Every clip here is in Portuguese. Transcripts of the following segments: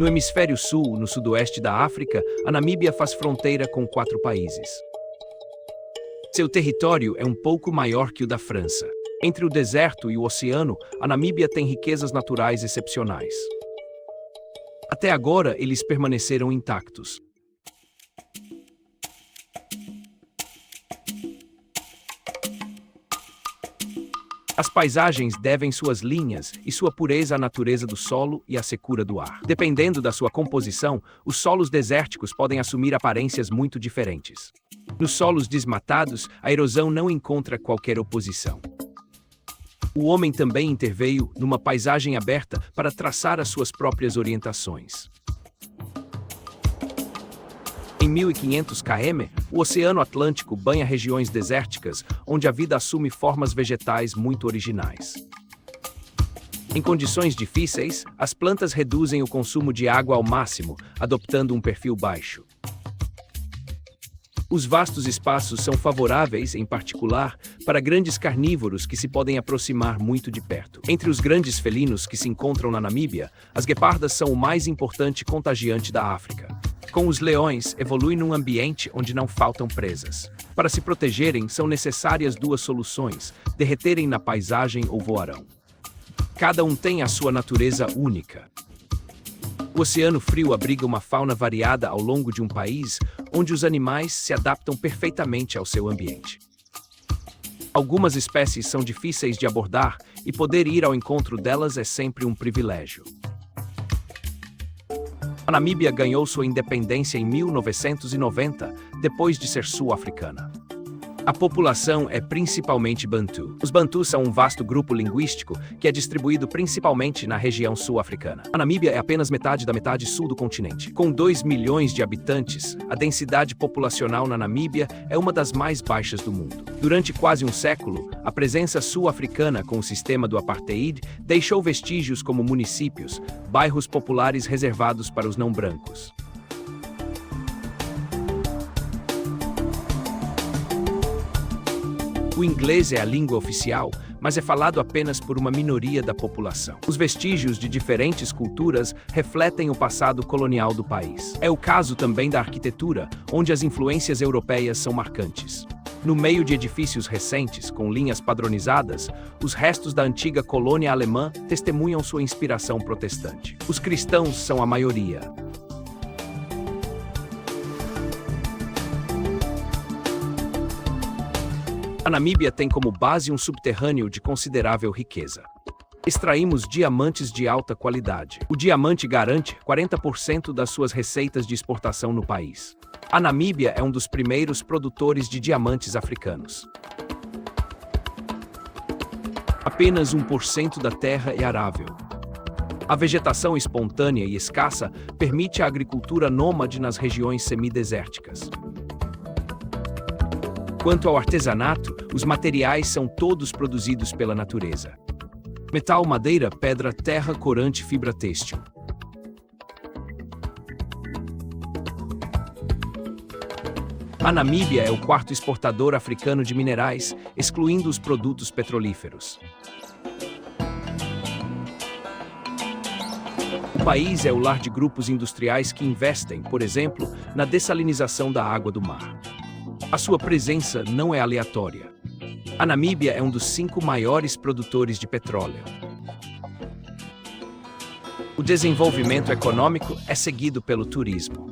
No hemisfério sul, no sudoeste da África, a Namíbia faz fronteira com 4 países. Seu território é um pouco maior que o da França. Entre o deserto e o oceano, a Namíbia tem riquezas naturais excepcionais. Até agora, eles permaneceram intactos. As paisagens devem suas linhas e sua pureza à natureza do solo e à secura do ar. Dependendo da sua composição, os solos desérticos podem assumir aparências muito diferentes. Nos solos desmatados, a erosão não encontra qualquer oposição. O homem também interveio numa paisagem aberta para traçar as suas próprias orientações. Em 1500 km, o Oceano Atlântico banha regiões desérticas, onde a vida assume formas vegetais muito originais. Em condições difíceis, as plantas reduzem o consumo de água ao máximo, adotando um perfil baixo. Os vastos espaços são favoráveis, em particular, para grandes carnívoros que se podem aproximar muito de perto. Entre os grandes felinos que se encontram na Namíbia, as guepardas são o mais importante contagiante da África. Com os leões, evoluem num ambiente onde não faltam presas. Para se protegerem, são necessárias 2 soluções: derreterem na paisagem ou voarão. Cada um tem a sua natureza única. O Oceano Frio abriga uma fauna variada ao longo de um país, onde os animais se adaptam perfeitamente ao seu ambiente. Algumas espécies são difíceis de abordar e poder ir ao encontro delas é sempre um privilégio. A Namíbia ganhou sua independência em 1990, depois de ser sul-africana. A população é principalmente Bantu. Os Bantus são um vasto grupo linguístico que é distribuído principalmente na região sul-africana. A Namíbia é apenas metade da metade sul do continente. Com 2 milhões de habitantes, a densidade populacional na Namíbia é uma das mais baixas do mundo. Durante quase um século, a presença sul-africana com o sistema do apartheid deixou vestígios como municípios, bairros populares reservados para os não-brancos. O inglês é a língua oficial, mas é falado apenas por uma minoria da população. Os vestígios de diferentes culturas refletem o passado colonial do país. É o caso também da arquitetura, onde as influências europeias são marcantes. No meio de edifícios recentes, com linhas padronizadas, os restos da antiga colônia alemã testemunham sua inspiração protestante. Os cristãos são a maioria. A Namíbia tem como base um subterrâneo de considerável riqueza. Extraímos diamantes de alta qualidade. O diamante garante 40% das suas receitas de exportação no país. A Namíbia é um dos primeiros produtores de diamantes africanos. Apenas 1% da terra é arável. A vegetação espontânea e escassa permite a agricultura nômade nas regiões semidesérticas. Quanto ao artesanato, os materiais são todos produzidos pela natureza. Metal, madeira, pedra, terra, corante, fibra têxtil. A Namíbia é o 4º exportador africano de minerais, excluindo os produtos petrolíferos. O país é o lar de grupos industriais que investem, por exemplo, na dessalinização da água do mar. A sua presença não é aleatória. A Namíbia é um dos 5 maiores produtores de petróleo. O desenvolvimento econômico é seguido pelo turismo.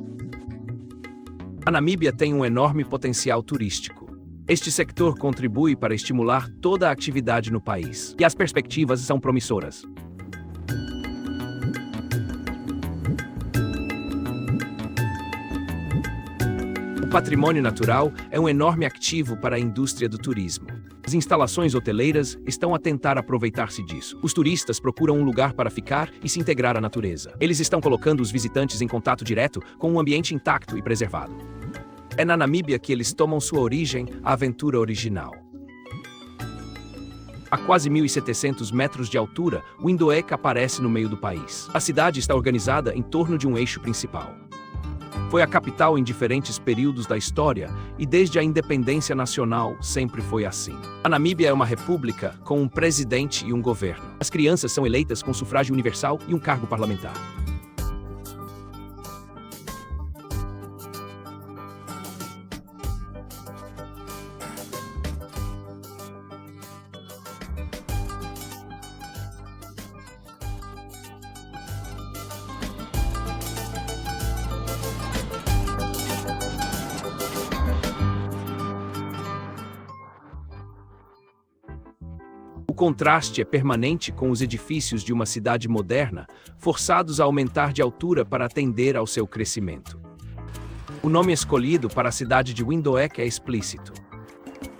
A Namíbia tem um enorme potencial turístico. Este sector contribui para estimular toda a atividade no país, e as perspectivas são promissoras. O patrimônio natural é um enorme ativo para a indústria do turismo. As instalações hoteleiras estão a tentar aproveitar-se disso. Os turistas procuram um lugar para ficar e se integrar à natureza. Eles estão colocando os visitantes em contato direto com um ambiente intacto e preservado. É na Namíbia que eles tomam sua origem, a aventura original. A quase 1.700 metros de altura, Windhoek aparece no meio do país. A cidade está organizada em torno de um eixo principal. Foi a capital em diferentes períodos da história e desde a independência nacional sempre foi assim. A Namíbia é uma república com um presidente e um governo. As crianças são eleitas com sufrágio universal e um cargo parlamentar. contraste é permanente com os edifícios de uma cidade moderna, forçados a aumentar de altura para atender ao seu crescimento. O nome escolhido para a cidade de Windhoek é explícito.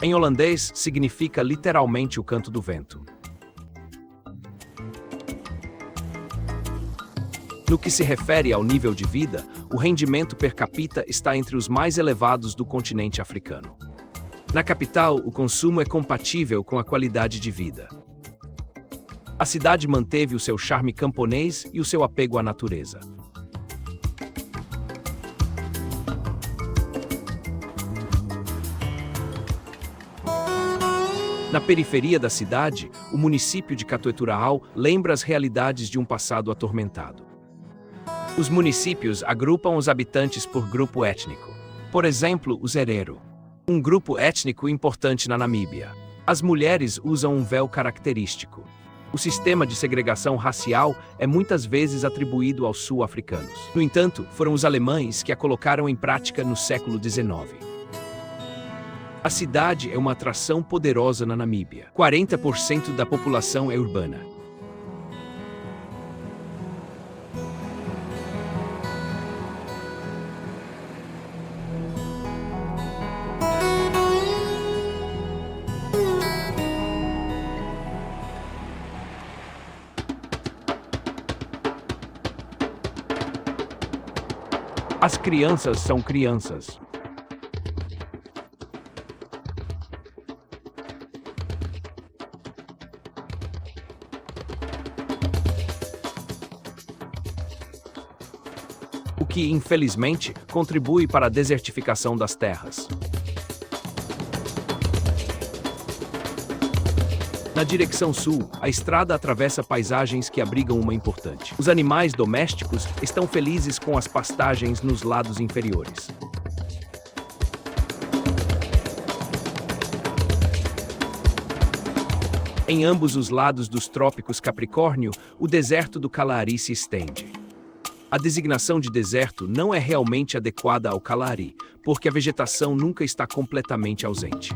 Em holandês, significa literalmente o canto do vento. No que se refere ao nível de vida, o rendimento per capita está entre os mais elevados do continente africano. Na capital, o consumo é compatível com a qualidade de vida. A cidade manteve o seu charme camponês e o seu apego à natureza. Na periferia da cidade, o município de Catueturaal lembra as realidades de um passado atormentado. Os municípios agrupam os habitantes por grupo étnico. Por exemplo, os Herero, um grupo étnico importante na Namíbia. As mulheres usam um véu característico. O sistema de segregação racial é muitas vezes atribuído aos sul-africanos. No entanto, foram os alemães que a colocaram em prática no século XIX. A cidade é uma atração poderosa na Namíbia. 40% da população é urbana. As crianças são crianças. O que, infelizmente, contribui para a desertificação das terras. Na direção sul, a estrada atravessa paisagens que abrigam uma importante. Os animais domésticos estão felizes com as pastagens nos lados inferiores. Em ambos os lados dos trópicos Capricórnio, o deserto do Kalahari se estende. A designação de deserto não é realmente adequada ao Kalahari, porque a vegetação nunca está completamente ausente.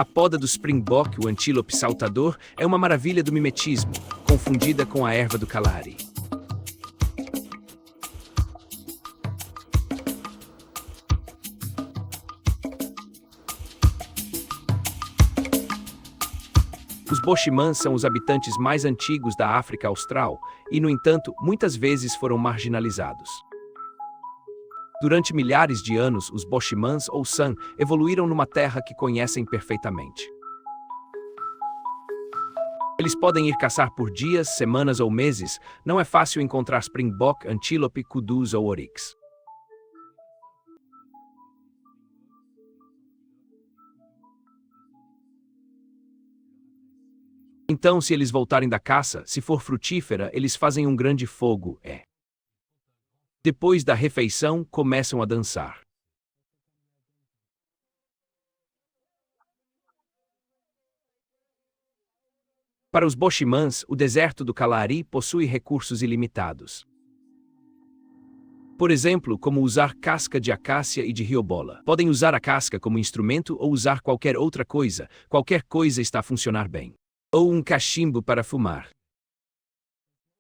A poda do springbok, o antílope saltador, é uma maravilha do mimetismo, confundida com a erva do Kalahari. Os Boshimans são os habitantes mais antigos da África Austral e, no entanto, muitas vezes foram marginalizados. Durante milhares de anos, os Boshimans ou San evoluíram numa terra que conhecem perfeitamente. Eles podem ir caçar por dias, semanas ou meses. Não é fácil encontrar springbok, antílope, kudus ou oryx. Então, se eles voltarem da caça, se for frutífera, eles fazem um grande fogo, Depois da refeição, começam a dançar. Para os Boshimans, o deserto do Kalahari possui recursos ilimitados. Por exemplo, como usar casca de acácia e de riobola. Podem usar a casca como instrumento ou usar qualquer outra coisa. Qualquer coisa está a funcionar bem. Ou um cachimbo para fumar.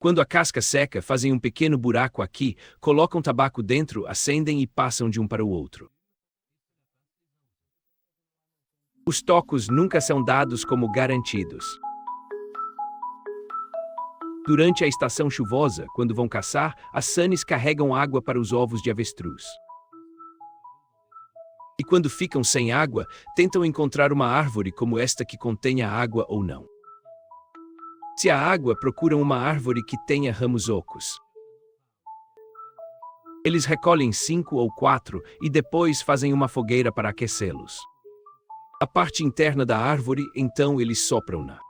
Quando a casca seca, fazem um pequeno buraco aqui, colocam tabaco dentro, acendem e passam de um para o outro. Os tocos nunca são dados como garantidos. Durante a estação chuvosa, quando vão caçar, as sanes carregam água para os ovos de avestruz. E quando ficam sem água, tentam encontrar uma árvore como esta que contenha água ou não. Se há água, procuram uma árvore que tenha ramos ocos. Eles recolhem 5 ou 4 e depois fazem uma fogueira para aquecê-los. A parte interna da árvore, então eles sopram-na.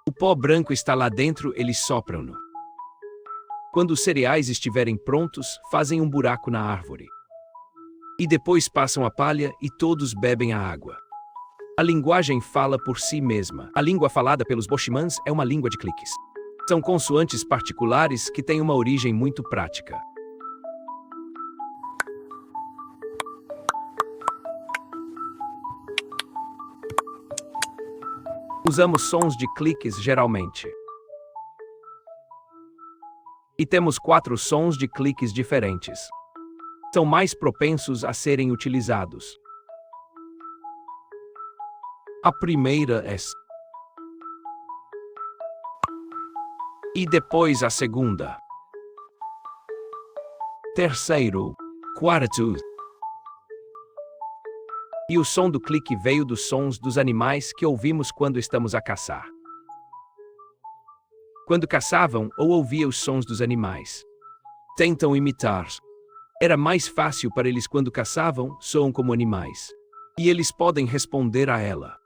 O pó branco está lá dentro, eles sopram-no. Quando os cereais estiverem prontos, fazem um buraco na árvore. E depois passam a palha e todos bebem a água. A linguagem fala por si mesma. A língua falada pelos Boshimans é uma língua de cliques. São consoantes particulares que têm uma origem muito prática. Usamos sons de cliques geralmente. E temos 4 sons de cliques diferentes. São mais propensos a serem utilizados. A primeira é S. E depois a segunda. Terceiro, quarto. E o som do clique veio dos sons dos animais que ouvimos quando estamos a caçar. Quando caçavam ou ouvia os sons dos animais. Tentam imitar. Era mais fácil para eles quando caçavam, soam como animais. E eles podem responder a ela.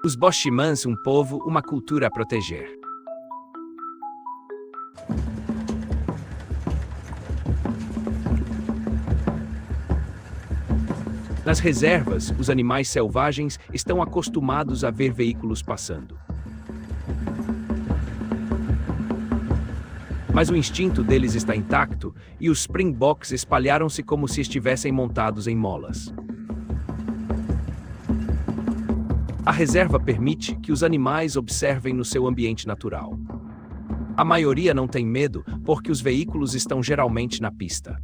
Os Boshimans, um povo, uma cultura a proteger. Nas reservas, os animais selvagens estão acostumados a ver veículos passando. Mas o instinto deles está intacto e os Springboks espalharam-se como se estivessem montados em molas. A reserva permite que os animais observem no seu ambiente natural. A maioria não tem medo porque os veículos estão geralmente na pista.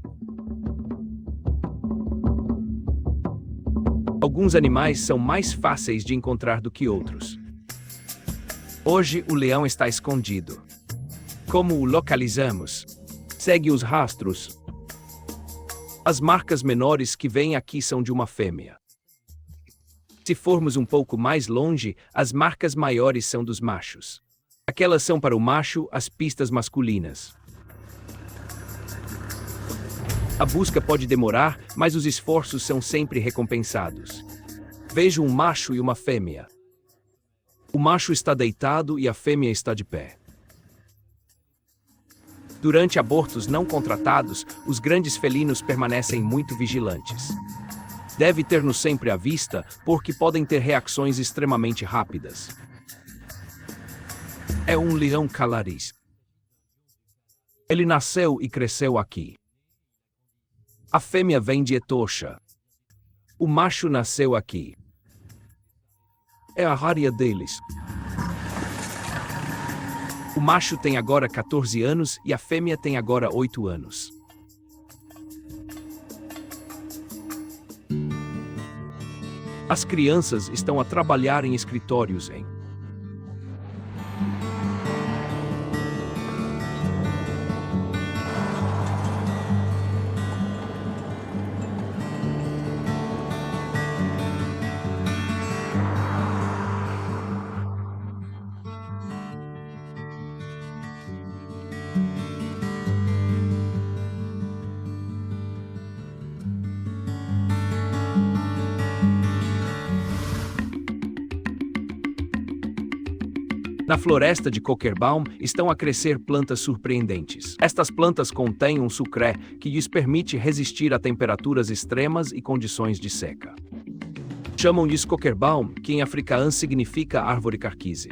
Alguns animais são mais fáceis de encontrar do que outros. Hoje o leão está escondido. Como o localizamos? Segue os rastros. As marcas menores que vêm aqui são de uma fêmea. Se formos um pouco mais longe, as marcas maiores são dos machos. Aquelas são para o macho, as pistas masculinas. A busca pode demorar, mas os esforços são sempre recompensados. Vejo um macho e uma fêmea. O macho está deitado e a fêmea está de pé. Durante abortos não contratados, os grandes felinos permanecem muito vigilantes. Deve ter-nos sempre à vista, porque podem ter reações extremamente rápidas. É um leão calaris. Ele nasceu e cresceu aqui. A fêmea vem de Etosha. O macho nasceu aqui. É a área deles. O macho tem agora 14 anos e a fêmea tem agora 8 anos. As crianças estão a trabalhar em escritórios em Na floresta de Cokerbaum estão a crescer plantas surpreendentes. Estas plantas contêm um sucré que lhes permite resistir a temperaturas extremas e condições de seca. Chamam-lhes Cokerbaum, que em afrikaans significa árvore carquise.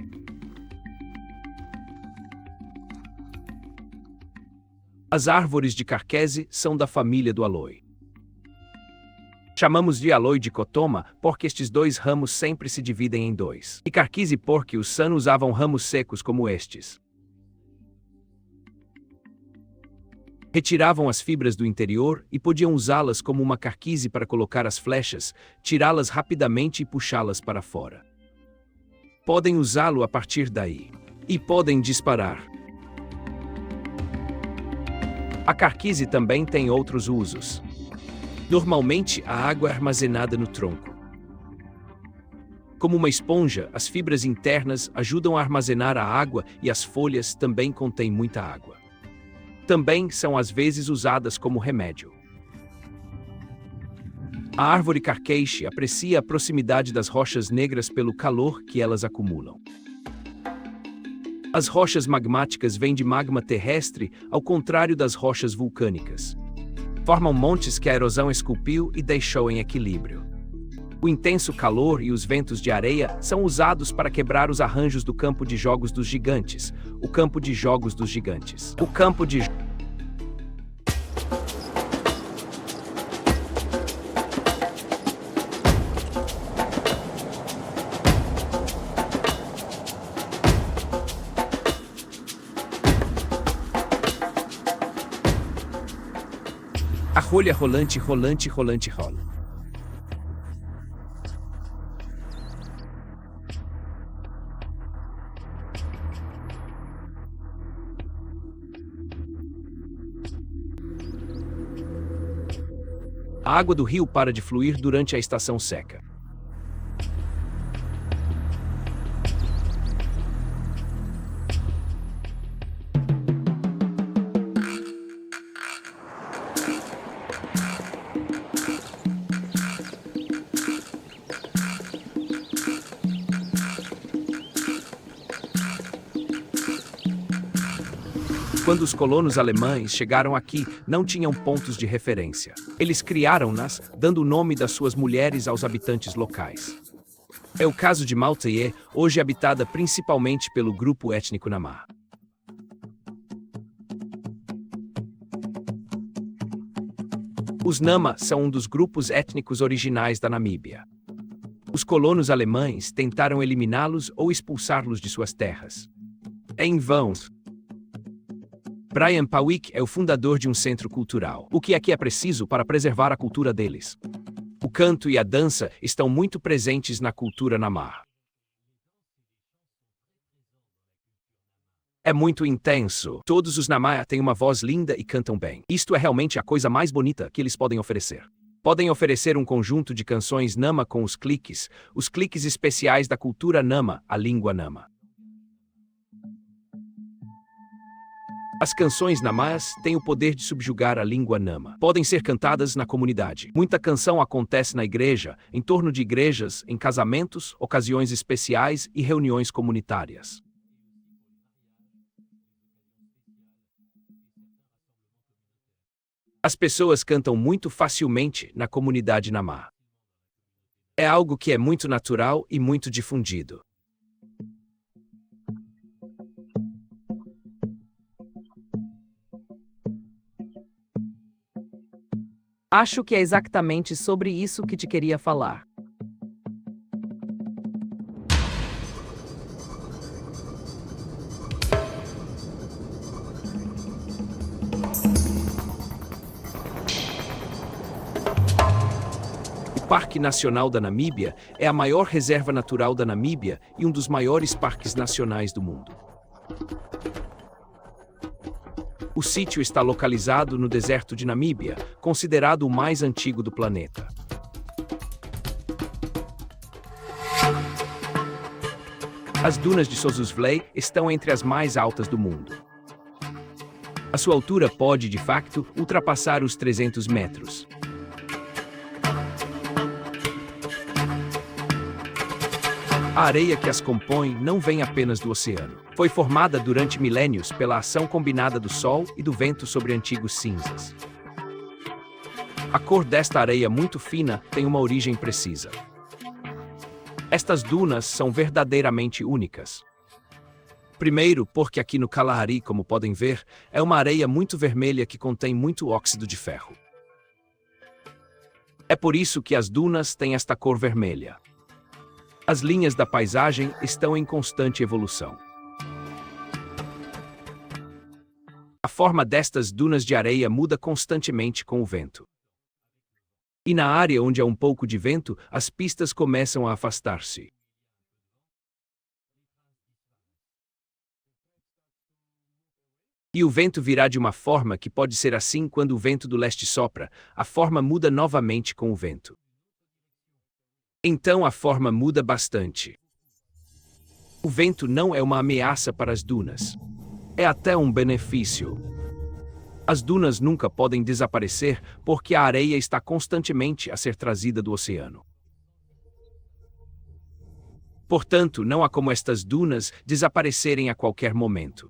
As árvores de carquese são da família do aloe. Chamamos de aloe de cotoma porque estes dois ramos sempre se dividem em dois. E carquise porque os San usavam ramos secos como estes. Retiravam as fibras do interior e podiam usá-las como uma carquise para colocar as flechas, tirá-las rapidamente e puxá-las para fora. Podem usá-lo a partir daí. E podem disparar. A carquise também tem outros usos. Normalmente, a água é armazenada no tronco. Como uma esponja, as fibras internas ajudam a armazenar a água e as folhas também contêm muita água. Também são às vezes usadas como remédio. A árvore carqueixe aprecia a proximidade das rochas negras pelo calor que elas acumulam. As rochas magmáticas vêm de magma terrestre, ao contrário das rochas vulcânicas. Formam montes que a erosão esculpiu e deixou em equilíbrio. O intenso calor e os ventos de areia são usados para quebrar os arranjos do campo de jogos dos gigantes. O campo de jogos dos gigantes. O campo de A rolha rolante, rolante, rolante, rola. A água do rio para de fluir durante a estação seca. Quando os colonos alemães chegaram aqui, não tinham pontos de referência. Eles criaram-nas, dando o nome das suas mulheres aos habitantes locais. É o caso de Maltaie, hoje habitada principalmente pelo grupo étnico Nama. Os Nama são um dos grupos étnicos originais da Namíbia. Os colonos alemães tentaram eliminá-los ou expulsá-los de suas terras. Em vão. Brian Pawick é o fundador de um centro cultural. O que é preciso para preservar a cultura deles? O canto e a dança estão muito presentes na cultura Nama. É muito intenso. Todos os Nama têm uma voz linda e cantam bem. Isto é realmente a coisa mais bonita que eles podem oferecer. Podem oferecer um conjunto de canções Nama com os cliques especiais da cultura Nama, a língua Nama. As canções Namas têm o poder de subjugar a língua Nama. Podem ser cantadas na comunidade. Muita canção acontece na igreja, em torno de igrejas, em casamentos, ocasiões especiais e reuniões comunitárias. As pessoas cantam muito facilmente na comunidade Nama. É algo que é muito natural e muito difundido. Acho que é exatamente sobre isso que te queria falar. O Parque Nacional da Namíbia é a maior reserva natural da Namíbia e um dos maiores parques nacionais do mundo. O sítio está localizado no deserto de Namíbia, considerado o mais antigo do planeta. As dunas de Sossusvlei estão entre as mais altas do mundo. A sua altura pode, de facto, ultrapassar os 300 metros. A areia que as compõe não vem apenas do oceano. Foi formada durante milênios pela ação combinada do Sol e do vento sobre antigos cinzas. A cor desta areia muito fina tem uma origem precisa. Estas dunas são verdadeiramente únicas. Primeiro, porque aqui no Kalahari, como podem ver, é uma areia muito vermelha que contém muito óxido de ferro. É por isso que as dunas têm esta cor vermelha. As linhas da paisagem estão em constante evolução. A forma destas dunas de areia muda constantemente com o vento. E na área onde há um pouco de vento, as pistas começam a afastar-se. E o vento virá de uma forma que pode ser assim quando o vento do leste sopra, a forma muda novamente com o vento. Então a forma muda bastante. O vento não é uma ameaça para as dunas. É até um benefício. As dunas nunca podem desaparecer porque a areia está constantemente a ser trazida do oceano. Portanto, não há como estas dunas desaparecerem a qualquer momento.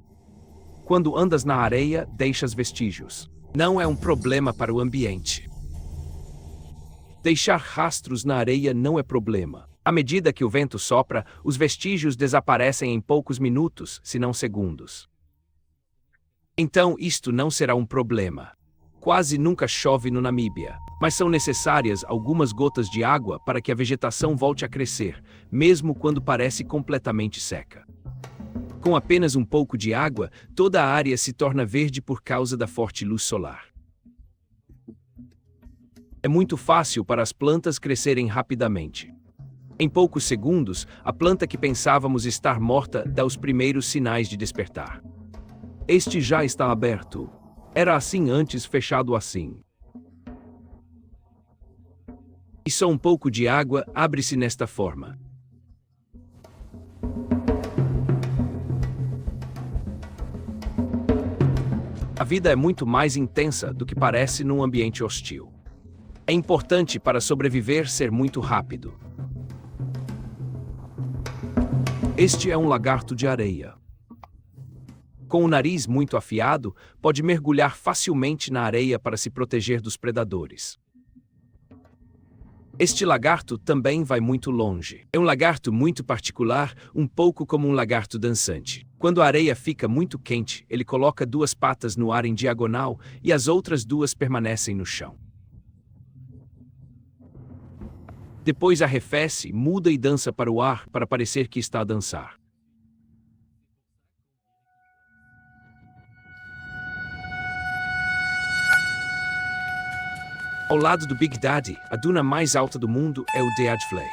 Quando andas na areia, deixas vestígios. Não é um problema para o ambiente. Deixar rastros na areia não é problema. À medida que o vento sopra, os vestígios desaparecem em poucos minutos, se não segundos. Então, isto não será um problema. Quase nunca chove no Namíbia, mas são necessárias algumas gotas de água para que a vegetação volte a crescer, mesmo quando parece completamente seca. Com apenas um pouco de água, toda a área se torna verde por causa da forte luz solar. É muito fácil para as plantas crescerem rapidamente. Em poucos segundos, a planta que pensávamos estar morta dá os primeiros sinais de despertar. Este já está aberto. Era assim antes, fechado assim. E só um pouco de água abre-se nesta forma. A vida é muito mais intensa do que parece num ambiente hostil. É importante para sobreviver ser muito rápido. Este é um lagarto de areia. Com o nariz muito afiado, pode mergulhar facilmente na areia para se proteger dos predadores. Este lagarto também vai muito longe. É um lagarto muito particular, um pouco como um lagarto dançante. Quando a areia fica muito quente, ele coloca duas patas no ar em diagonal e as outras duas permanecem no chão. Depois arrefece, muda e dança para o ar para parecer que está a dançar. Ao lado do Big Daddy, a duna mais alta do mundo é o Deadflay.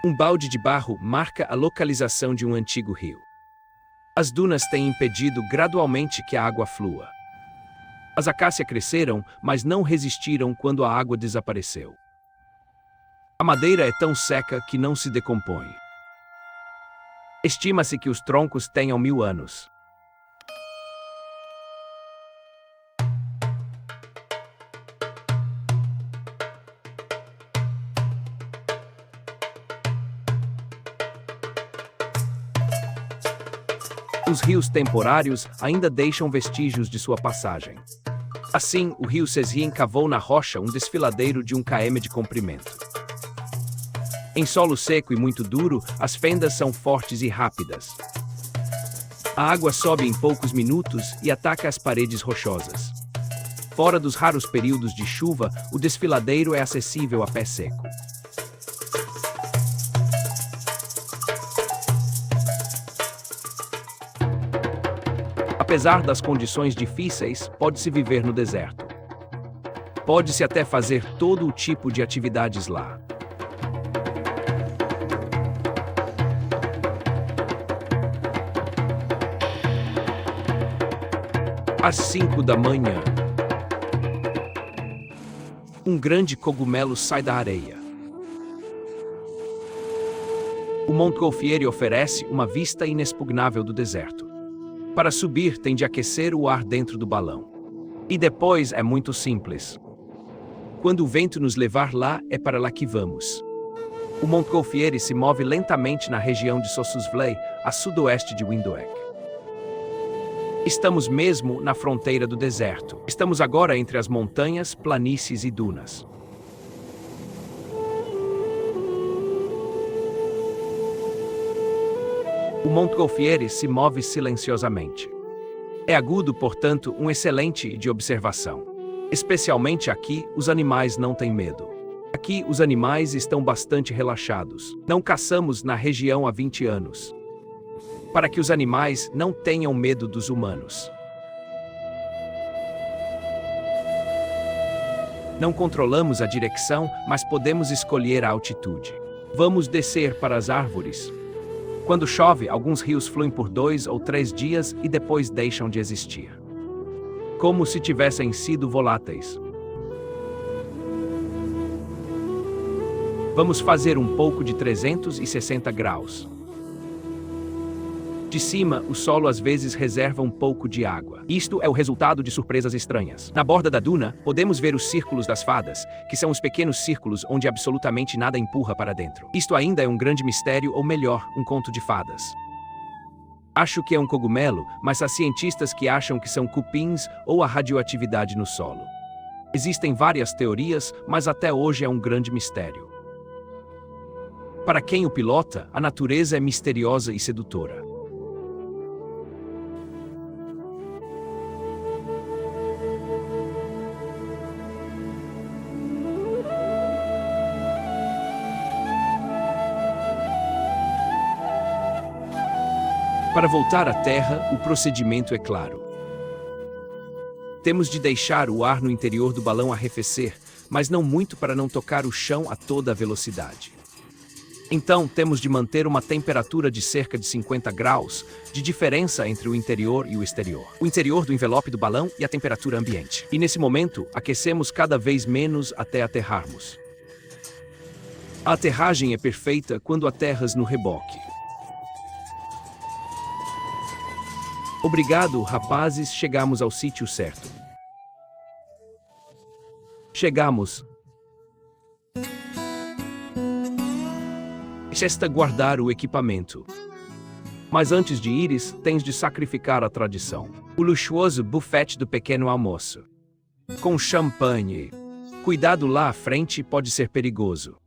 Um balde de barro marca a localização de um antigo rio. As dunas têm impedido gradualmente que a água flua. As acácias cresceram, mas não resistiram quando a água desapareceu. A madeira é tão seca que não se decompõe. Estima-se que os troncos tenham 1000 anos. Os rios temporários ainda deixam vestígios de sua passagem. Assim, o rio Sesrien cavou na rocha um desfiladeiro de 1 km de comprimento. Em solo seco e muito duro, as fendas são fortes e rápidas. A água sobe em poucos minutos e ataca as paredes rochosas. Fora dos raros períodos de chuva, o desfiladeiro é acessível a pé seco. Apesar das condições difíceis, pode-se viver no deserto. Pode-se até fazer todo o tipo de atividades lá. Às 5 da manhã, um grande cogumelo sai da areia. O Montgolfier oferece uma vista inexpugnável do deserto. Para subir, tem de aquecer o ar dentro do balão. E depois é muito simples. Quando o vento nos levar lá, é para lá que vamos. O Montgolfier se move lentamente na região de Sossusvlei, a sudoeste de Windhoek. Estamos mesmo na fronteira do deserto. Estamos agora entre as montanhas, planícies e dunas. O Montgolfier se move silenciosamente. É agudo, portanto, um excelente de observação. Especialmente aqui, os animais não têm medo. Aqui, os animais estão bastante relaxados. Não caçamos na região há 20 anos. Para que os animais não tenham medo dos humanos. Não controlamos a direção, mas podemos escolher a altitude. Vamos descer para as árvores. Quando chove, alguns rios fluem por 2 ou 3 dias e depois deixam de existir. Como se tivessem sido voláteis. Vamos fazer um pouco de 360 graus. De cima, o solo às vezes reserva um pouco de água. Isto é o resultado de surpresas estranhas. Na borda da duna, podemos ver os círculos das fadas, que são os pequenos círculos onde absolutamente nada empurra para dentro. Isto ainda é um grande mistério, ou melhor, um conto de fadas. Acho que é um cogumelo, mas há cientistas que acham que são cupins ou a radioatividade no solo. Existem várias teorias, mas até hoje é um grande mistério. Para quem o pilota, a natureza é misteriosa e sedutora. Para voltar à Terra, o procedimento é claro. Temos de deixar o ar no interior do balão arrefecer, mas não muito para não tocar o chão a toda a velocidade. Então, temos de manter uma temperatura de cerca de 50 graus de diferença entre o interior e o exterior. O interior do envelope do balão e a temperatura ambiente. E nesse momento, aquecemos cada vez menos até aterrarmos. A aterragem é perfeita quando aterras no reboque. Obrigado, rapazes, chegamos ao sítio certo. Chegamos. Resta guardar o equipamento. Mas antes de ires, tens de sacrificar a tradição. O luxuoso buffet do pequeno almoço. Com champanhe. Cuidado lá à frente, pode ser perigoso.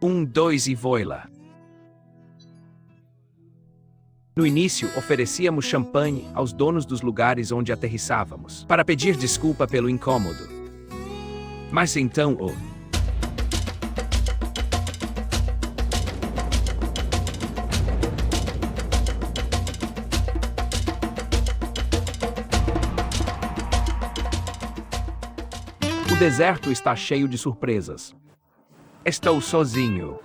1, 2 e voila. No início, oferecíamos champanhe aos donos dos lugares onde aterrissávamos, para pedir desculpa pelo incômodo. Mas então, o deserto está cheio de surpresas. Estou sozinho.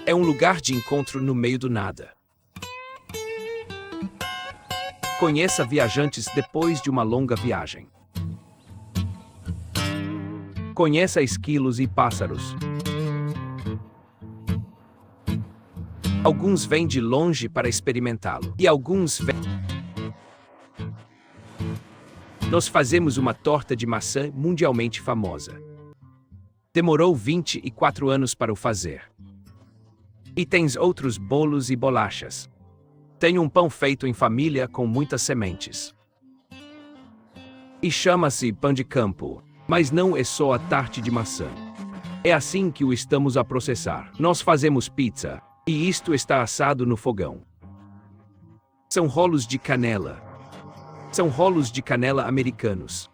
É um lugar de encontro no meio do nada. Conheça viajantes depois de uma longa viagem. Conheça esquilos e pássaros. Alguns vêm de longe para experimentá-lo, e alguns vêm. Nós fazemos uma torta de maçã mundialmente famosa. Demorou 24 anos para o fazer. E tens outros bolos e bolachas. Tenho um pão feito em família com muitas sementes. E chama-se pão de campo, mas não é só a tarte de maçã. É assim que o estamos a processar. Nós fazemos pizza, e isto está assado no fogão. São rolos de canela. São rolos de canela americanos.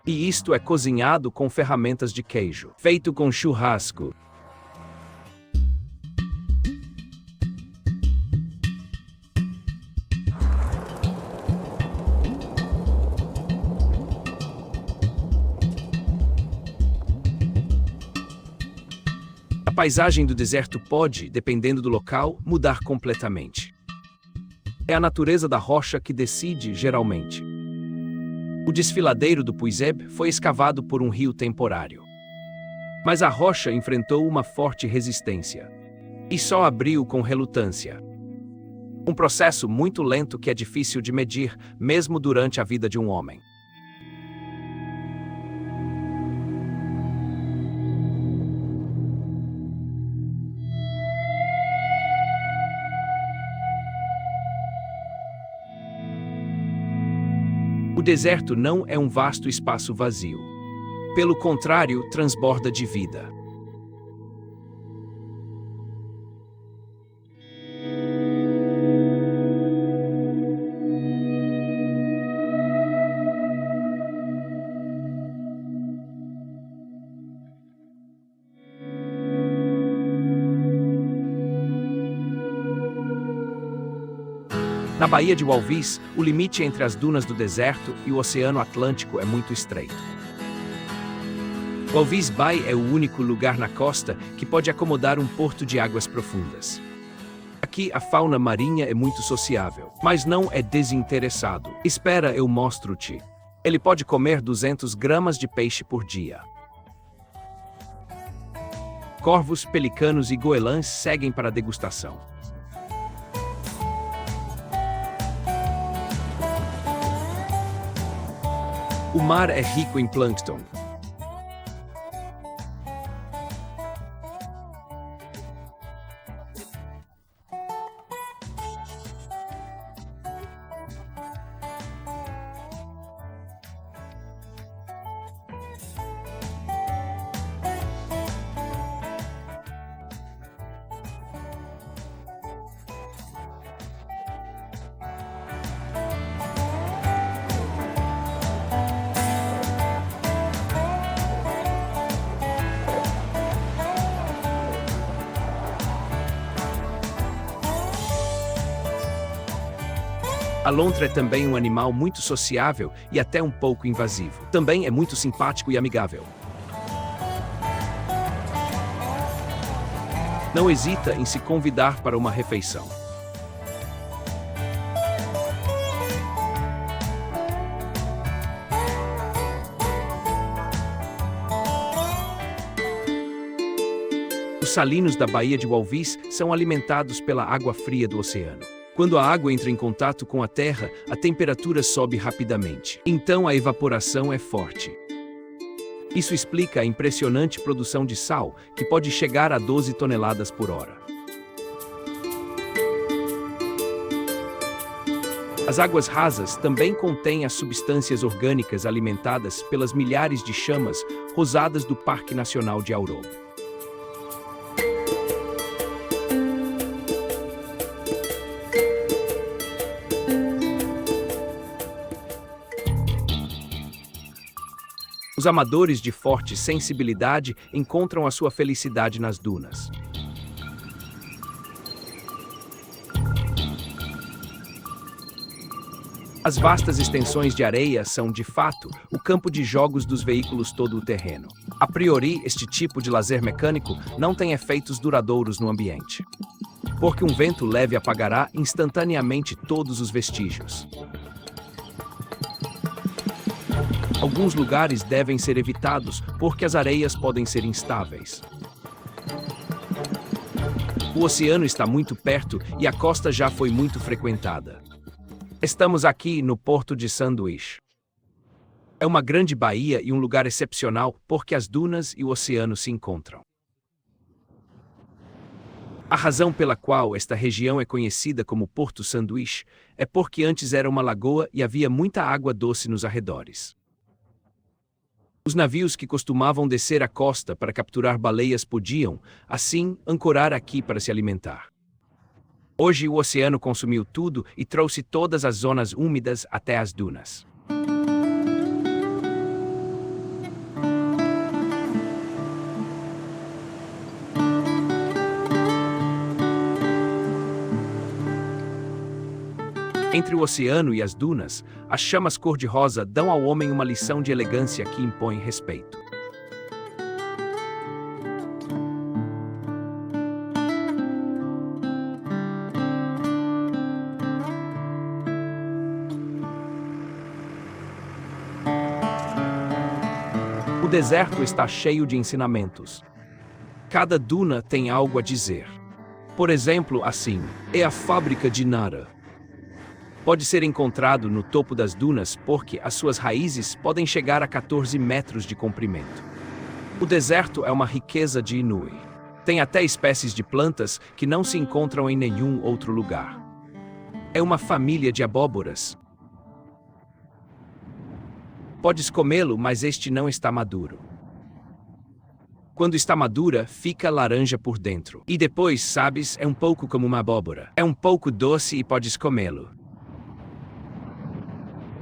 E isto é cozinhado com ferramentas de queijo, feito com churrasco. A paisagem do deserto pode, dependendo do local, mudar completamente. É a natureza da rocha que decide, geralmente. O desfiladeiro do Puizeb foi escavado por um rio temporário. Mas a rocha enfrentou uma forte resistência. E só abriu com relutância. Um processo muito lento que é difícil de medir, mesmo durante a vida de um homem. O deserto não é um vasto espaço vazio. Pelo contrário, transborda de vida. Na Baía de Walvis, o limite entre as dunas do deserto e o Oceano Atlântico é muito estreito. Walvis Bay é o único lugar na costa que pode acomodar um porto de águas profundas. Aqui a fauna marinha é muito sociável, mas não é desinteressado. Espera, eu mostro-te. Ele pode comer 200 gramas de peixe por dia. Corvos, pelicanos e goelãs seguem para a degustação. O mar é rico em plâncton. A lontra é também um animal muito sociável e até um pouco invasivo. Também é muito simpático e amigável. Não hesita em se convidar para uma refeição. Os salinos da Baía de Walvis são alimentados pela água fria do oceano. Quando a água entra em contato com a terra, a temperatura sobe rapidamente. Então a evaporação é forte. Isso explica a impressionante produção de sal, que pode chegar a 12 toneladas por hora. As águas rasas também contêm as substâncias orgânicas alimentadas pelas milhares de chamas rosadas do Parque Nacional de Aurob. Os amadores de forte sensibilidade encontram a sua felicidade nas dunas. As vastas extensões de areia são, de fato, o campo de jogos dos veículos todo-terreno. A priori, este tipo de lazer mecânico não tem efeitos duradouros no ambiente, porque um vento leve apagará instantaneamente todos os vestígios. Alguns lugares devem ser evitados porque as areias podem ser instáveis. O oceano está muito perto e a costa já foi muito frequentada. Estamos aqui no Porto de Sanduíche. É uma grande baía e um lugar excepcional porque as dunas e o oceano se encontram. A razão pela qual esta região é conhecida como Porto Sanduíche é porque antes era uma lagoa e havia muita água doce nos arredores. Os navios que costumavam descer a costa para capturar baleias podiam, assim, ancorar aqui para se alimentar. Hoje o oceano consumiu tudo e trouxe todas as zonas úmidas até as dunas. Entre o oceano e as dunas, as chamas cor-de-rosa dão ao homem uma lição de elegância que impõe respeito. O deserto está cheio de ensinamentos. Cada duna tem algo a dizer. Por exemplo, assim, é a fábrica de Nara. Pode ser encontrado no topo das dunas porque as suas raízes podem chegar a 14 metros de comprimento. O deserto é uma riqueza de Inui. Tem até espécies de plantas que não se encontram em nenhum outro lugar. É uma família de abóboras. Podes comê-lo, mas este não está maduro. Quando está madura, fica laranja por dentro. E depois, sabes, é um pouco como uma abóbora. É um pouco doce e podes comê-lo.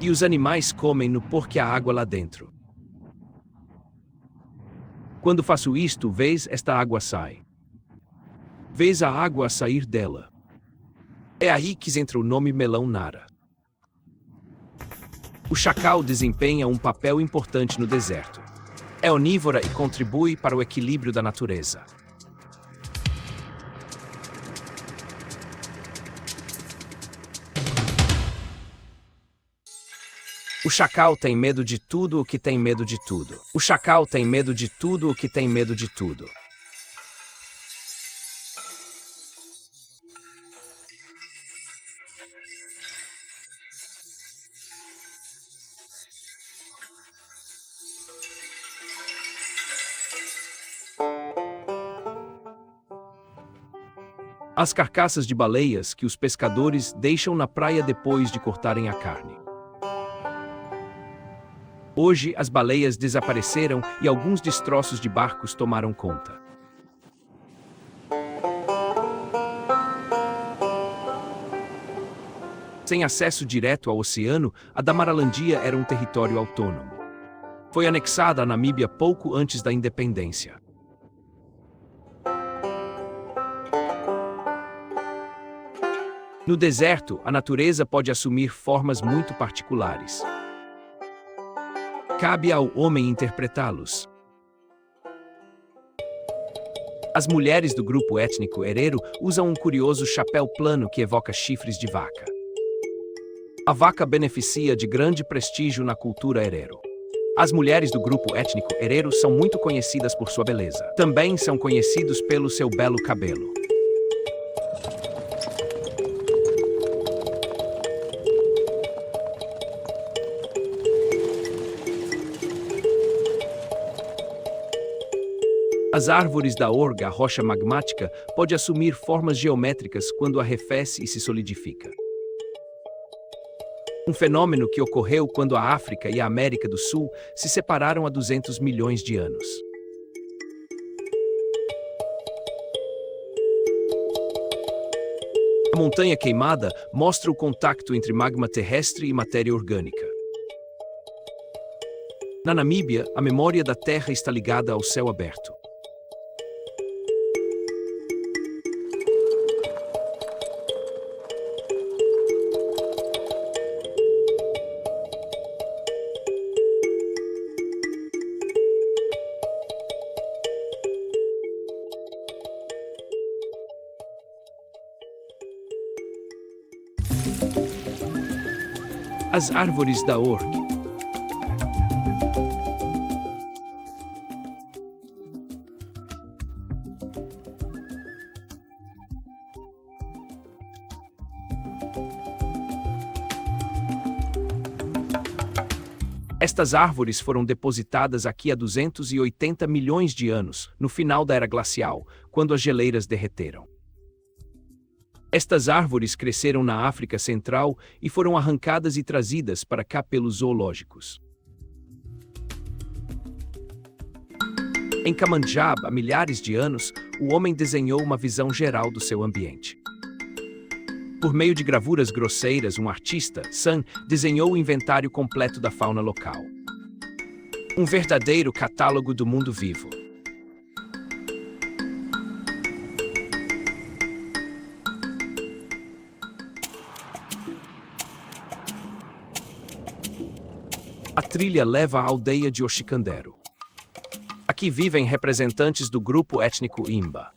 E os animais comem-no porque há água lá dentro. Quando faço isto, vês, esta água sai. Vês a água a sair dela. É aí que entra o nome melão Nara. O chacal desempenha um papel importante no deserto. É onívora e contribui para o equilíbrio da natureza. O chacal tem medo de tudo o que tem medo de tudo. O chacal tem medo de tudo o que tem medo de tudo. As carcaças de baleias que os pescadores deixam na praia depois de cortarem a carne. Hoje, as baleias desapareceram e alguns destroços de barcos tomaram conta. Sem acesso direto ao oceano, a Damaralandia era um território autônomo. Foi anexada à Namíbia pouco antes da independência. No deserto, a natureza pode assumir formas muito particulares. Cabe ao homem interpretá-los. As mulheres do grupo étnico Herero usam um curioso chapéu plano que evoca chifres de vaca. A vaca beneficia de grande prestígio na cultura Herero. As mulheres do grupo étnico Herero são muito conhecidas por sua beleza. Também são conhecidos pelo seu belo cabelo. As árvores da orga, a rocha magmática, pode assumir formas geométricas quando arrefece e se solidifica. Um fenômeno que ocorreu quando a África e a América do Sul se separaram há 200 milhões de anos. A montanha queimada mostra o contato entre magma terrestre e matéria orgânica. Na Namíbia, a memória da Terra está ligada ao céu aberto. As árvores da org. Estas árvores foram depositadas aqui há 280 milhões de anos, no final da Era Glacial, quando as geleiras derreteram. Estas árvores cresceram na África Central e foram arrancadas e trazidas para cá pelos zoológicos. Em Kamanjab, há milhares de anos, o homem desenhou uma visão geral do seu ambiente. Por meio de gravuras grosseiras, um artista, San, desenhou o inventário completo da fauna local. Um verdadeiro catálogo do mundo vivo. A trilha leva à aldeia de Oxicandero. Aqui vivem representantes do grupo étnico Imba.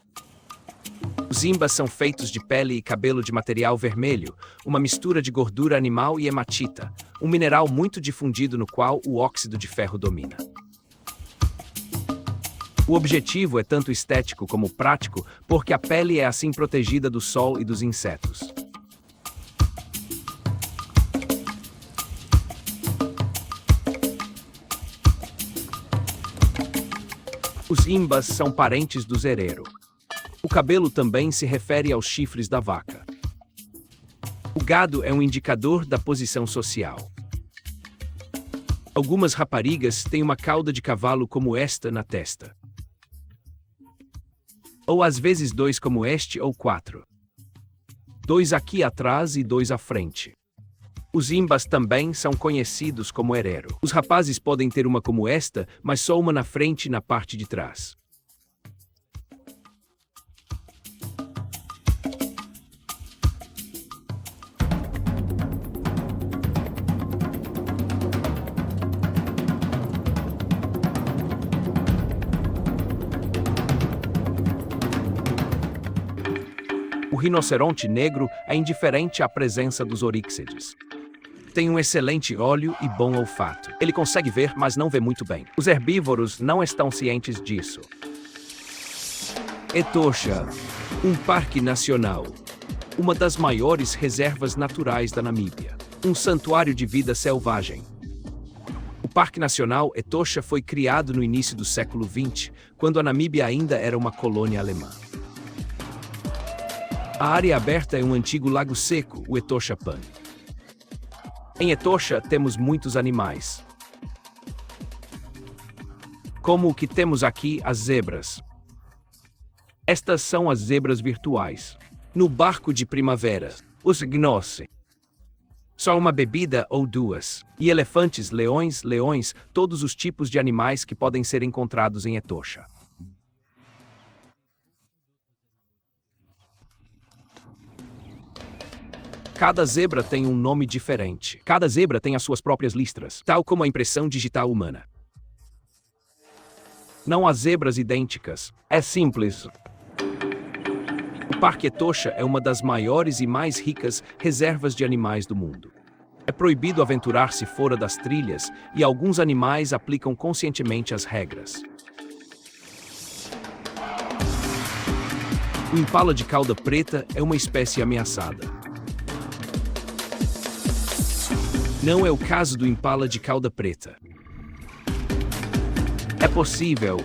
Os Imbas são feitos de pele e cabelo de material vermelho, uma mistura de gordura animal e hematita, um mineral muito difundido no qual o óxido de ferro domina. O objetivo é tanto estético como prático, porque a pele é assim protegida do sol e dos insetos. Os Imbas são parentes dos Herero. O cabelo também se refere aos chifres da vaca. O gado é um indicador da posição social. Algumas raparigas têm uma cauda de cavalo como esta na testa. Ou às vezes dois como este ou quatro. Dois aqui atrás e dois à frente. Os Imbas também são conhecidos como Herero. Os rapazes podem ter uma como esta, mas só uma na frente e na parte de trás. O rinoceronte negro é indiferente à presença dos oríxedes. Tem um excelente olho e bom olfato. Ele consegue ver, mas não vê muito bem. Os herbívoros não estão cientes disso. Etosha, um parque nacional. Uma das maiores reservas naturais da Namíbia. Um santuário de vida selvagem. O Parque Nacional Etosha foi criado no início do século XX, quando a Namíbia ainda era uma colônia alemã. A área aberta é um antigo lago seco, o Etosha Pan. Em Etosha temos muitos animais. Como o que temos aqui, as zebras. Estas são as zebras virtuais. No barco de primavera, os gnose. Só uma bebida ou duas. E elefantes, leões, todos os tipos de animais que podem ser encontrados em Etosha. Cada zebra tem um nome diferente. Cada zebra tem as suas próprias listras, tal como a impressão digital humana. Não há zebras idênticas. É simples. O Parque Etosha é uma das maiores e mais ricas reservas de animais do mundo. É proibido aventurar-se fora das trilhas e alguns animais aplicam conscientemente as regras. O impala de cauda preta é uma espécie ameaçada. Não é o caso do impala de cauda preta. É possível.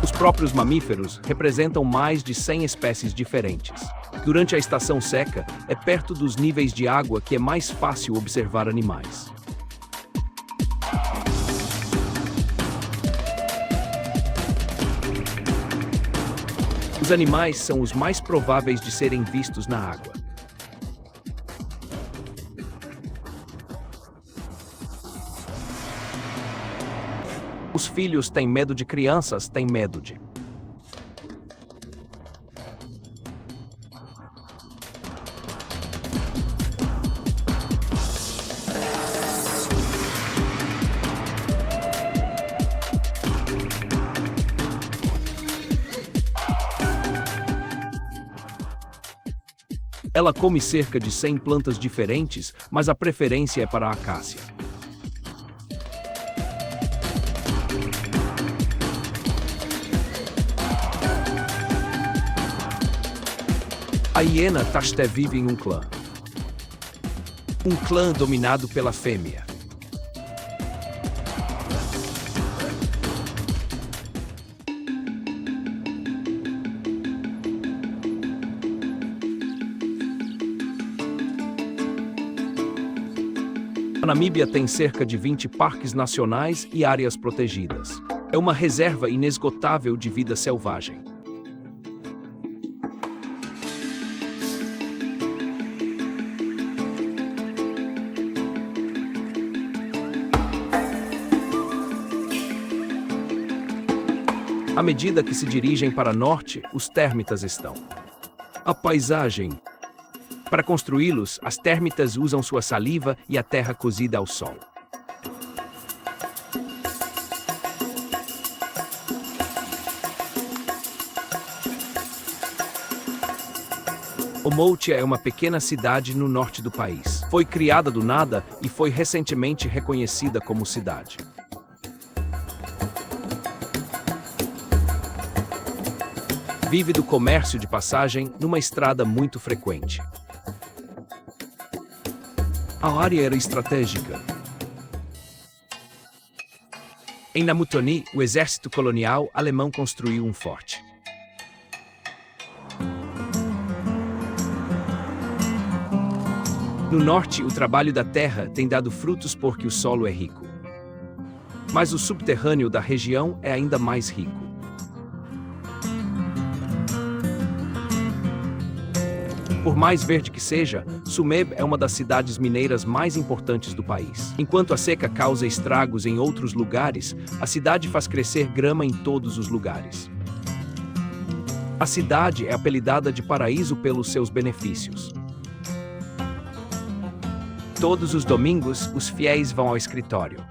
Os próprios mamíferos representam mais de 100 espécies diferentes. Durante a estação seca, é perto dos níveis de água que é mais fácil observar animais. Os animais são os mais prováveis de serem vistos na água. Os filhos têm medo de crianças, têm medo de. Ela come cerca de 100 plantas diferentes, mas a preferência é para a acácia. A hiena Tashté vive em um clã. Um clã dominado pela fêmea. A Namíbia tem cerca de 20 parques nacionais e áreas protegidas. É uma reserva inesgotável de vida selvagem. À medida que se dirigem para norte, os térmitas estão. A paisagem. Para construí-los, as térmitas usam sua saliva e a terra cozida ao sol. Omotia é uma pequena cidade no norte do país. Foi criada do nada e foi recentemente reconhecida como cidade. Vive do comércio de passagem numa estrada muito frequente. A área era estratégica. Em Namutoni, o exército colonial alemão construiu um forte. No norte, o trabalho da terra tem dado frutos porque o solo é rico. Mas o subterrâneo da região é ainda mais rico. Por mais verde que seja, Tsumeb é uma das cidades mineiras mais importantes do país. Enquanto a seca causa estragos em outros lugares, a cidade faz crescer grama em todos os lugares. A cidade é apelidada de paraíso pelos seus benefícios. Todos os domingos, os fiéis vão ao escritório.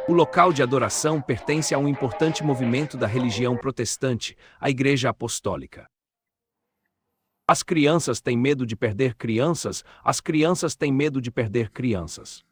O local de adoração pertence a um importante movimento da religião protestante, a Igreja Apostólica. As crianças têm medo de perder crianças, as crianças têm medo de perder crianças.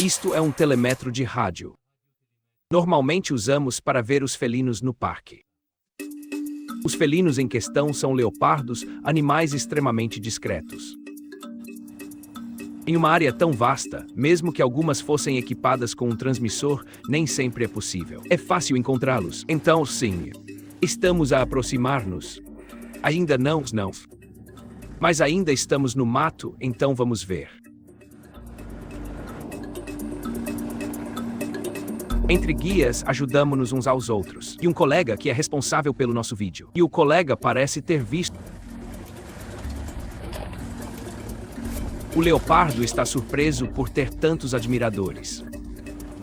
Isto é um telémetro de rádio. Normalmente usamos para ver os felinos no parque. Os felinos em questão são leopardos, animais extremamente discretos. Em uma área tão vasta, mesmo que algumas fossem equipadas com um transmissor, nem sempre é possível. É fácil encontrá-los. Então, sim, estamos a aproximar-nos. Ainda não. Mas ainda estamos no mato, então vamos ver. Entre guias, ajudamos-nos uns aos outros. E um colega que é responsável pelo nosso vídeo. E o colega parece ter visto. O leopardo está surpreso por ter tantos admiradores.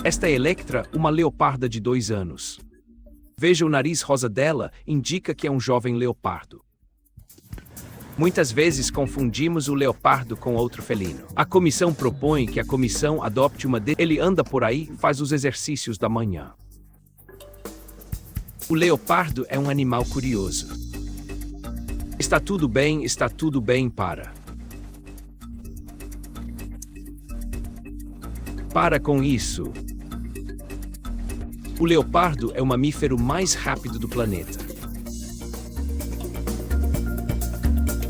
Esta é Electra, uma leoparda de 2 anos. Veja o nariz rosa dela, indica que é um jovem leopardo. Muitas vezes confundimos o leopardo com outro felino. A comissão propõe que a comissão adopte uma Ele anda por aí, faz os exercícios da manhã. O leopardo é um animal curioso. Está tudo bem para. Para com isso. O leopardo é o mamífero mais rápido do planeta.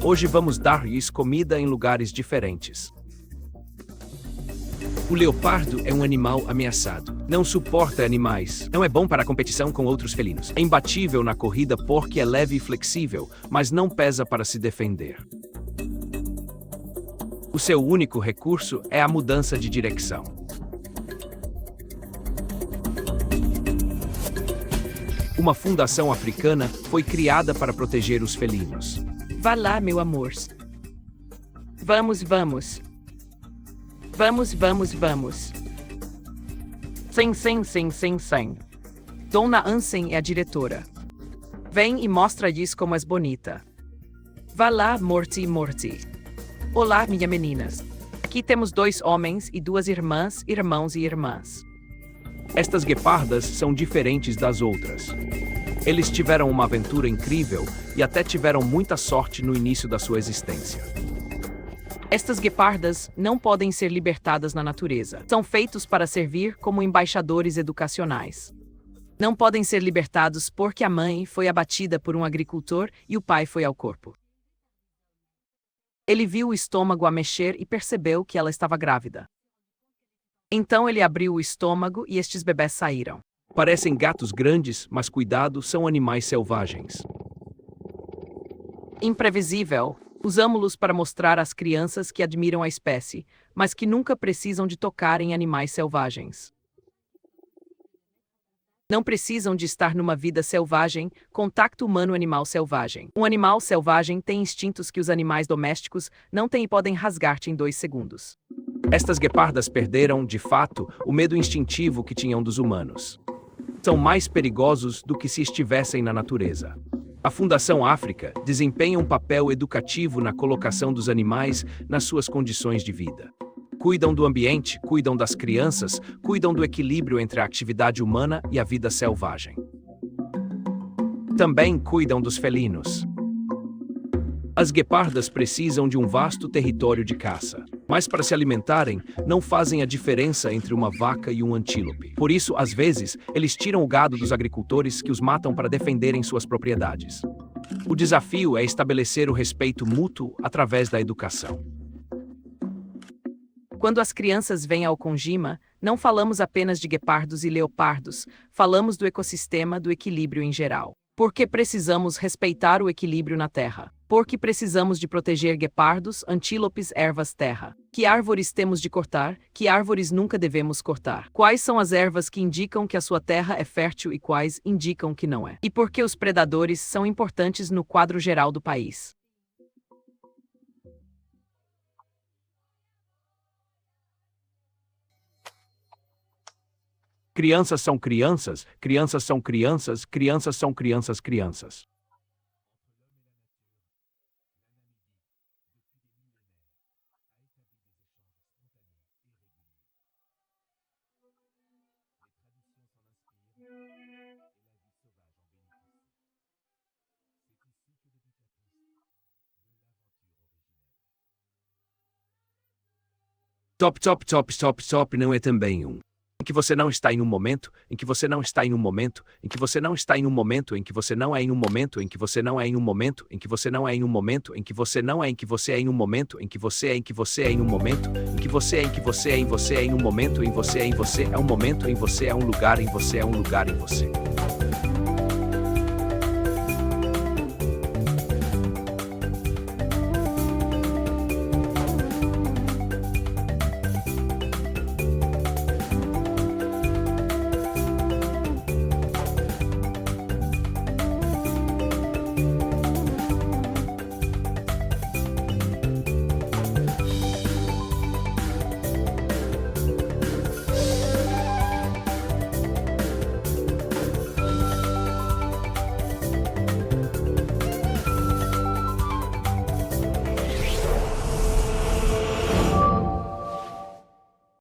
Hoje vamos dar-lhes comida em lugares diferentes. O leopardo é um animal ameaçado. Não suporta animais. Não é bom para a competição com outros felinos. É imbatível na corrida porque é leve e flexível, mas não pesa para se defender. O seu único recurso é a mudança de direção. Uma fundação africana foi criada para proteger os felinos. Vá lá, meu amor. Vamos. Sim. Dona Ansem é a diretora. Vem e mostra-lhes como és bonita. Vá lá, Morty. Olá, minha meninas. Aqui temos 2 homens e 2 irmãs, irmãos e irmãs. Estas guepardas são diferentes das outras. Eles tiveram uma aventura incrível e até tiveram muita sorte no início da sua existência. Estas guepardas não podem ser libertadas na natureza. São feitos para servir como embaixadores educacionais. Não podem ser libertados porque a mãe foi abatida por um agricultor e o pai foi ao corpo. Ele viu o estômago a mexer e percebeu que ela estava grávida. Então ele abriu o estômago e estes bebés saíram. Parecem gatos grandes, mas cuidado, são animais selvagens. Imprevisível. Usamos-los para mostrar às crianças que admiram a espécie, mas que nunca precisam de tocar em animais selvagens. Não precisam de estar numa vida selvagem, contato humano-animal selvagem. Um animal selvagem tem instintos que os animais domésticos não têm e podem rasgar-te em 2 segundos. Estas guepardas perderam, de fato, o medo instintivo que tinham dos humanos. São mais perigosos do que se estivessem na natureza. A Fundação África desempenha um papel educativo na colocação dos animais nas suas condições de vida. Cuidam do ambiente, cuidam das crianças, cuidam do equilíbrio entre a atividade humana e a vida selvagem. Também cuidam dos felinos. As guepardas precisam de um vasto território de caça, mas para se alimentarem, não fazem a diferença entre uma vaca e um antílope. Por isso, às vezes, eles tiram o gado dos agricultores que os matam para defenderem suas propriedades. O desafio é estabelecer o respeito mútuo através da educação. Quando as crianças vêm ao Conjima, não falamos apenas de guepardos e leopardos, falamos do ecossistema, do equilíbrio em geral. Porque precisamos respeitar o equilíbrio na terra. Porque precisamos de proteger guepardos, antílopes, ervas, terra. Que árvores temos de cortar, que árvores nunca devemos cortar. Quais são as ervas que indicam que a sua terra é fértil e quais indicam que não é. E por que os predadores são importantes no quadro geral do país. Crianças são crianças, crianças são crianças, crianças são crianças. Top não é também um. Em que você não está em um momento, em que você não está em um momento, em que você não está em um momento, em que você não é em um momento, em que você não é em um momento, em que você não é em um momento, em que você não é, em que você é em um momento, em que você é, em que você é em um momento, em que você é, em que você é, em você é em um momento, em você é um momento, em você é um lugar, em você é um lugar, em você.